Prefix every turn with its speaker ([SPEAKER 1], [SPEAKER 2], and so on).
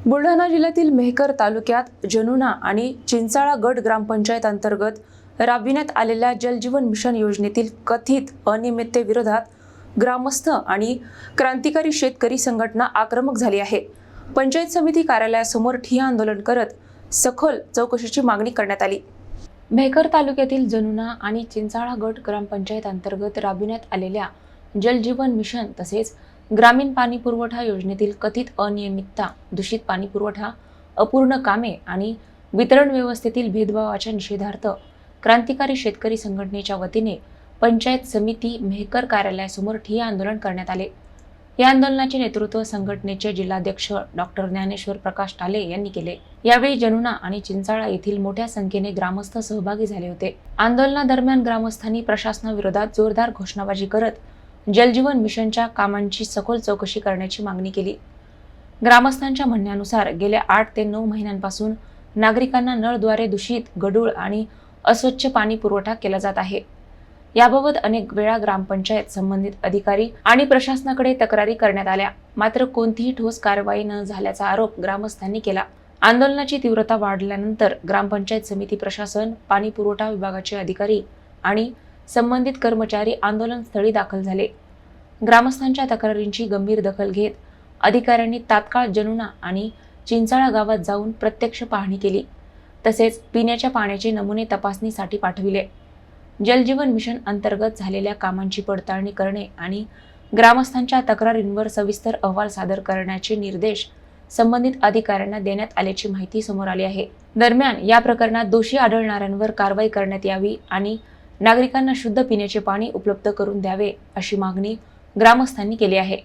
[SPEAKER 1] बुलढाणा जिल्ह्यातील मेहकर तालुक्यात जनुना आणि चिंचाळा गट ग्रामपंचायत अंतर्गत राबविण्यात आलेल्या जल जीवन मिशन योजनेतील कथित अनियमिततेविरोधात ग्रामस्थ आणि क्रांतिकारी शेतकरी संघटना आक्रमक झाली आहे। पंचायत समिती कार्यालयासमोर ठिय्या आंदोलन करत सखोल चौकशीची मागणी करण्यात आली। मेहकर तालुक्यातील जनुना आणि चिंचाळा गट ग्रामपंचायत अंतर्गत राबविण्यात आलेल्या जल जीवन मिशन तसेच ग्रामीण पाणी पुरवठा योजनेतील कथित अनियमितता, दूषित पाणी पुरवठा, अपूर्ण कामे आणि वितरण व्यवस्थेतील भेदभावाच्या निषेधार्थ क्रांतिकारी शेतकरी संघटनेच्या वतीने पंचायत समिती मेहकर कार्यालयासमोर ठिय्या आंदोलन करण्यात आले। या आंदोलनाचे नेतृत्व संघटनेचे जिल्हाध्यक्ष डॉक्टर ज्ञानेश्वर प्रकाश टाले यांनी केले। यावेळी जनुना आणि चिंचाळा येथील मोठ्या संख्येने ग्रामस्थ सहभागी झाले होते। आंदोलनादरम्यान ग्रामस्थांनी प्रशासनाविरोधात जोरदार घोषणाबाजी करत जल जीवन मिशनच्या कामांची सखोल चौकशी करण्याची मागणी केली। ग्रामस्थांच्या म्हणण्यानुसार गेल्या 8 ते 9 महिन्यांपासून नागरिकांना नळद्वारे दूषित, गढूळ आणि अस्वच्छ पाणी पुरवठा केला जात आहे। याबाबत अनेक वेळा ग्रामपंचायत, संबंधित अधिकारी आणि प्रशासनाकडे तक्रारी करण्यात आल्या, मात्र कोणतीही ठोस कारवाई न झाल्याचा आरोप ग्रामस्थांनी केला। आंदोलनाची तीव्रता वाढल्यानंतर ग्रामपंचायत समिती प्रशासन, पाणी पुरवठा विभागाचे अधिकारी आणि संबंधित कर्मचारी आंदोलनस्थळी दाखल झाले। ग्रामस्थांच्या तक्रारींची गंभीर दखल घेत अधिकाऱ्यांनी तात्काळ जनुना आणि चिंचाळा गावात जाऊन प्रत्यक्ष पाहणी केली, तसेच पिण्याच्या पाण्याचे नमुने तपासणीसाठी पाठविले। जल जीवन मिशन अंतर्गत झालेल्या कामांची पडताळणी करणे आणि ग्रामस्थांच्या तक्रारींवर सविस्तर अहवाल सादर करण्याचे निर्देश संबंधित अधिकाऱ्यांना देण्यात आल्याची माहिती समोर आली आहे। दरम्यान या प्रकरणात दोषी आढळणाऱ्यांवर कारवाई करण्यात यावी आणि नागरिकांना शुद्ध पिण्याचे पाणी उपलब्ध करून द्यावे अशी मागणी ग्रामस्थांनी केली आहे।